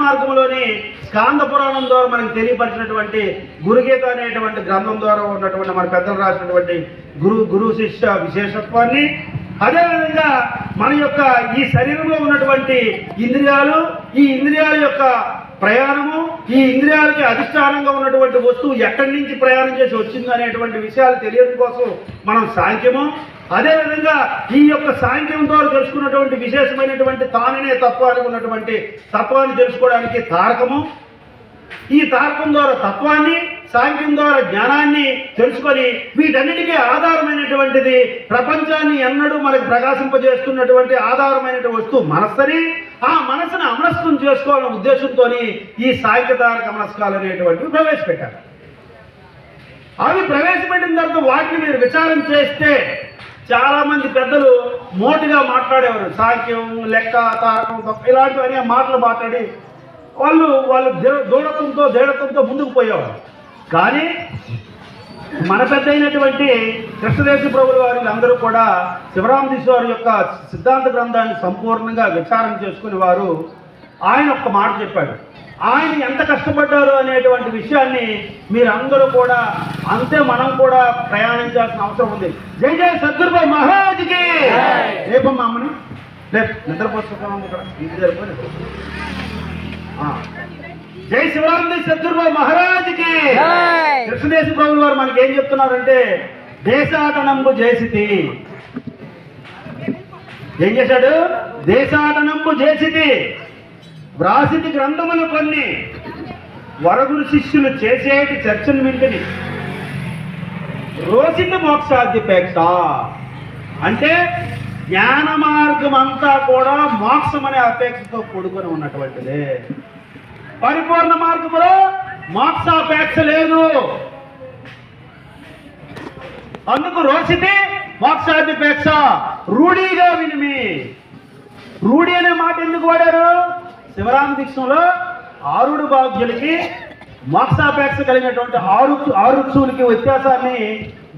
మార్గంలోని స్కాంద పురాణం ద్వారా మనకు తెలియపరిచినటువంటి గురుగీత అనేటువంటి గ్రంథం ద్వారా ఉన్నటువంటి మన పెద్దలు రాసినటువంటి గురు శిష్య విశేషత్వాన్ని, అదేవిధంగా మన యొక్క ఈ శరీరంలో ఉన్నటువంటి ఇంద్రియాలు, ఈ ఇంద్రియాల యొక్క ప్రయాణము, ఈ ఇంద్రియాలకి అధిష్టానంగా ఉన్నటువంటి వస్తువు ఎక్కడి నుంచి ప్రయాణం చేసి వచ్చింది అనేటువంటి విషయాలు తెలియడం కోసం మనం సాంఖ్యము, అదేవిధంగా ఈ యొక్క సాంఖ్యం ద్వారా తెలుసుకున్నటువంటి విశేషమైనటువంటి తాననే తత్వానికి ఉన్నటువంటి తత్వాన్ని తెలుసుకోవడానికి తారకము, ఈ తారకం ద్వారా తత్వాన్ని, సాంఖ్యం ద్వారా జ్ఞానాన్ని తెలుసుకొని వీటన్నిటికీ ఆధారమైనటువంటిది ప్రపంచాన్ని ఎన్నడూ మనకు ప్రకాశింపజేస్తున్నటువంటి ఆధారమైనటువంటి వస్తువు మనస్సని, ఆ మనసును అమనస్కం చేసుకోవాలనే ఉద్దేశంతో ఈ సాంఖ్యతారక మనస్కాలు అనేటువంటివి ప్రవేశపెట్టారు. అవి ప్రవేశపెట్టిన తర్వాత వాటిని మీరు విచారం చేస్తే చాలామంది పెద్దలు మోటుగా మాట్లాడేవారు. సాంఖ్యం, లెక్క, తారకం ఇలాంటివన్నీ మాటలు మాట్లాడి వాళ్ళు దృఢత్వంతో ముందుకు పోయేవారు. కానీ మన పెద్ద అయినటువంటి కృష్ణదేశ ప్రభుల వారి అందరూ కూడా శివరామదీశ్వరు యొక్క సిద్ధాంత గ్రంథాన్ని సంపూర్ణంగా విచారణ చేసుకుని వారు ఆయన ఒక్క మాట చెప్పాడు. ఆయన ఎంత కష్టపడ్డారు అనేటువంటి విషయాన్ని మీరందరూ కూడా అంతే మనం కూడా ప్రయాణించాల్సిన అవసరం ఉంది. జై జై సద్గురు మహారాజ్కి. రేపమ్మా అమ్మని రేపు నిద్రపోతున్నాం ఇక్కడ ఇంటి జరిపోయి. జై శివరామదేశ్ సద్గురు మహారాజ్కి. కృష్ణదేశ ప్రభుల వారు మనకి ఏం చెప్తున్నారంటే, దేశాటనంబు చేసితి. ఏం చేశాడు? దేశాటనంబు చేసితి, వ్రాసితి గ్రంథములు కొన్ని, వరగురు శిష్యులు చేసేటి చర్చను వింటిని, రోసిత మోక్షాద్యపేక్ష. అంటే జ్ఞాన మార్గం అంతా కూడా మోక్షం అనే అపేక్షతో కూడుకొని ఉన్నటువంటిదే. పరిపూర్ణ మార్గంలో మోక్షాపేక్ష లేదు. అందుకు రోసితే మోక్షాద్యపేక్ష, రూఢిగా వినిమి. రూఢి అనే మాట ఎందుకు వాడారు? శివరామ దీక్షంలో ఆరుడు భాగ్యులకి మోక్షాపేక్ష కలిగినటువంటి ఆరుక్షులకి వ్యత్యాసాన్ని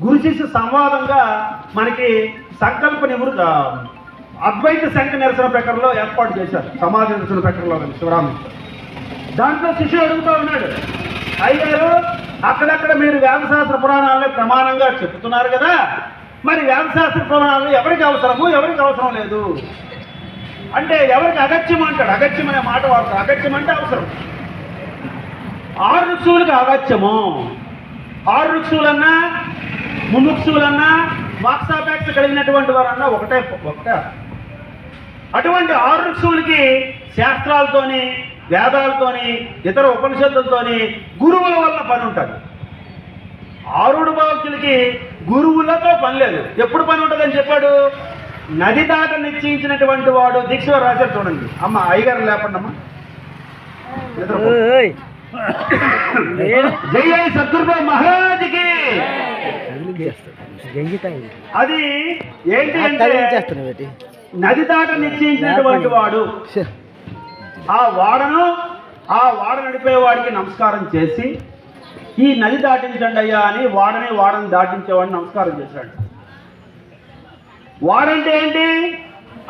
గురు శిష్య సంవాదంగా మనకి సంకల్ప నివృత్తి అద్వైత శంఖ నిరసన ప్రకారంలో ఏర్పాటు చేశారు. సమాజ నిరసన ప్రకారంలో శివరామ. దాంట్లో శిష్యుడు అడుగుతూ ఉన్నాడు, అయ్యారు అక్కడక్కడ మీరు వేదశాస్త్ర పురాణాలని ప్రమాణంగా చెప్తున్నారు కదా, మరి వేదశాస్త్ర పురాణాలు ఎవరికి అవసరము, ఎవరికి అవసరం లేదు అంటే ఎవరికి అగత్యం అంటాడు. అగత్యం అనే మాట వాడతారు. అగత్యం అంటే అవసరం. ఆరు రుక్షువులకి అగత్యము. ఆరు రుక్షువులన్నా ముముక్షువులన్నా మోక్షాపేక్ష కలిగినటువంటి వారన్నా ఒకటే. అటువంటి ఆరు రుక్షువులకి శాస్త్రాలతోని, వేదాలతోని, ఇతర ఉపనిషత్తులతోని గురువుల వల్ల పని ఉంటుంది. ఆరుడు భక్తులకి గురువులతో పని లేదు. ఎప్పుడు పని ఉంటుందని చెప్పాడు? నది దాట నిశ్చయించినటువంటి వాడు దీక్ష రాశారు. చూడండి అమ్మ, అయ్యగారు లేపండి అమ్మ. జై జై సద్గురు మహారాజ్కి. అది ఏంటి అంటే నది దాట నిశ్చయించినటువంటి వాడు ఆ వాడ నడిపేవాడికి నమస్కారం చేసి, ఈ నది దాటించండి అయ్యా అని వాడని దాటించేవాడిని నమస్కారం చేశాడు. వాడంటే ఏంటి?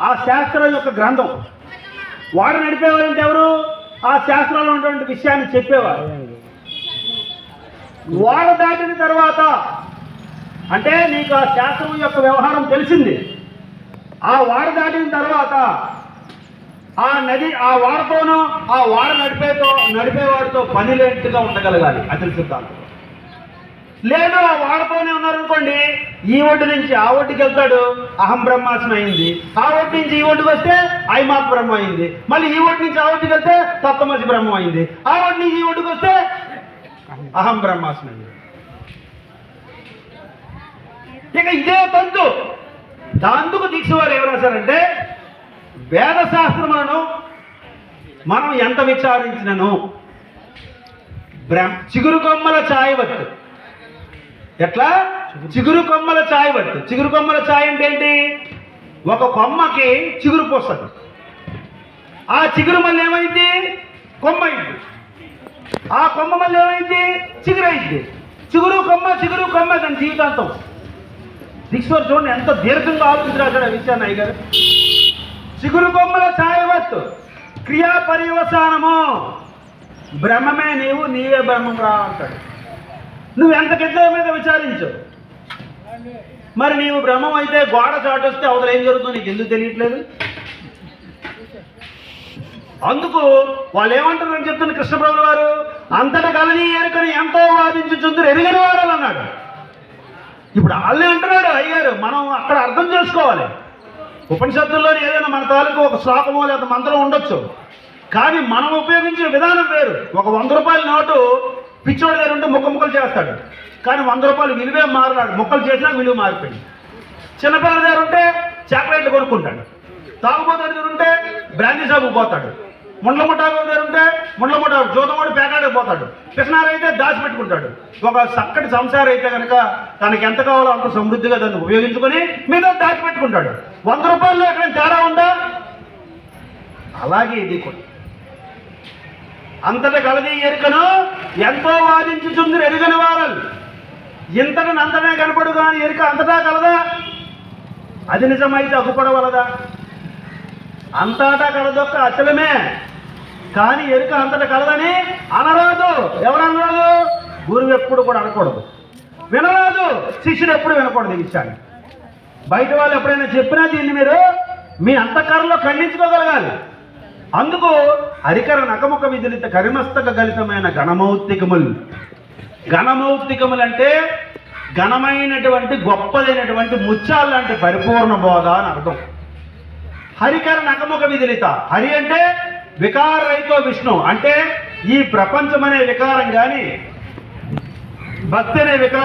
ఆ శాస్త్రం యొక్క గ్రంథం. వాడ నడిపేవాడు అంటే ఎవరు? ఆ శాస్త్రంలో ఉన్నటువంటి విషయాన్ని చెప్పేవారు. వాడ దాటిన తర్వాత అంటే నీకు ఆ శాస్త్రం యొక్క వ్యవహారం తెలిసింది. ఆ వాడ దాటిన తర్వాత ఆ నది, ఆ వాడతోనూ ఆ వాడ నడిపేవాడితో పని లేనట్టుగా ఉండగలగాలి. అతని సిద్ధాంతం. లేదు ఆ వాడతోనే ఉన్నారనుకోండి, ఈ ఒడ్డు నుంచి ఆ ఒడ్డుకి వెళ్తాడు, అహం బ్రహ్మాస్మి అయింది. ఆ ఒడ్డు నుంచి ఈ ఒడ్డుకి వస్తే ఐమాత్ బ్రహ్మ అయింది. మళ్ళీ ఈ ఒడ్డు నుంచి ఆ ఒడ్డుకి వెళ్తే తప్తమసి బ్రహ్మ అయింది. ఆ ఒడ్డు నుంచి ఈ ఒడ్డుకి వస్తే అహం బ్రహ్మాస్మి అయింది. ఇక ఇదే తంతు. దాందుకు దీక్ష వారు ఏం రాశారంటే, వేదశాస్త్రములను మనం ఎంత విచారించినను చిగురు కొమ్మల ఛాయవత్తు. ఎట్లా? చిగురు కొమ్మల ఛాయవత్తు. చిగురు కొమ్మల ఛాయ అంటే ఏంటి? ఒక కొమ్మకి చిగురు పోస్తుంది. ఆ చిగురు మళ్ళీ ఏమైంది? కొమ్మ అయింది. ఆ కొమ్మ మళ్ళీ ఏమైంది? చిగురు అయింది. చిగురు కొమ్మ దాని జీవితాంతం. దీక్షవారు చూడండి ఎంత దీర్ఘంగా ఆలోచించారు ఆ విషయాన్ని అయ్యగారు. చిగురు కొమ్మల ఛాయవత్తు క్రియా పర్యవసానము. బ్రహ్మమే నీవు, నీవే బ్రహ్మం రా అంటాడు. నువ్వు ఎంత కింద మీద విచారించు. మరి నీవు బ్రహ్మం అయితే గోడ చాటొస్తే అవతల ఏం జరుగుతుందో నీకు ఎందుకు తెలియట్లేదు? అందుకు వాళ్ళు ఏమంటారని చెప్తున్న కృష్ణప్రభుల వారు, అంతటా కలని ఎరుకని ఎంతో వాదించుచుందరు ఎరుగని వాడాలి అన్నాడు. ఇప్పుడు వాళ్ళే అంటున్నాడు అయ్యారు. మనం అక్కడ అర్థం చేసుకోవాలి. ఉపనిషత్తుల్లోని ఏదైనా మన తాలూకు ఒక శ్లోకమో లేదా మంత్రం ఉండొచ్చు, కానీ మనం ఉపయోగించే విధానం వేరు. ఒక 100 రూపాయల నోటు పిచ్చోడి దగ్గర ఉంటే ముక్కలు చేస్తాడు, కానీ 100 రూపాయలు విలువే మారలాడు. ముక్కలు చేసినా విలువ మారిపోయింది. చిన్నపిల్లల దగ్గర ఉంటే చాక్లెట్లు కొనుక్కుంటాడు, తాగుబోతాడు దగ్గర ఉంటే బ్రాండీ షాపుకి పోతాడు, ముండ్లముఠాకు దగ్గర ఉంటే ముండ్లముఠా జోతమోడి పేకాడికి పోతాడు, కృష్ణారైతే దాచిపెట్టుకుంటాడు. ఒక చక్కటి సంసారం అయితే కనుక తనకి ఎంత కావాలో అంత సమృద్ధిగా దాన్ని ఉపయోగించుకొని మీద దాచిపెట్టుకుంటాడు. 100 రూపాయల్లో ఎక్కడ తేడా ఉందా? అలాగే ఇది కూడా. అంతటా కలది ఎరుకను ఎంతో వాదించుచుందరు ఎరుగని వారలు. ఇంతటని అంతనే కనపడు కానీ ఎరుక అంతటా కలదా? అది నిజమైతే అగ్గుపడవలదా? అంతటా కలదొక్క అచలమే, కానీ ఎరుక అంతటా కలదని అనరాదు. ఎవరు అనరాదు? గురువు ఎప్పుడు కూడా అనకూడదు, వినరాదు. శిష్యుడు ఎప్పుడు వినకూడదు ఈ విషయాన్ని. బయట వాళ్ళు ఎప్పుడైనా చెప్పినా దీన్ని మీరు మీ అంతఃకరణలో ఖండించుకోగలగాలి. అందుకు హరికర నకముఖ విదిలిత కరిమస్తక గలితమైన ఘనమౌక్తికములు. ఘనమౌక్తికములు అంటే ఘనమైనటువంటి గొప్పదైనటువంటి ముత్యాలు లాంటి పరిపూర్ణ బోధ అని అర్థం. హరికర నకముఖ విదిలిత. హరి అంటే వికారరహితో విష్ణు. అంటే ఈ ప్రపంచం అనే వికారం కానీ భక్తి అనే వికారం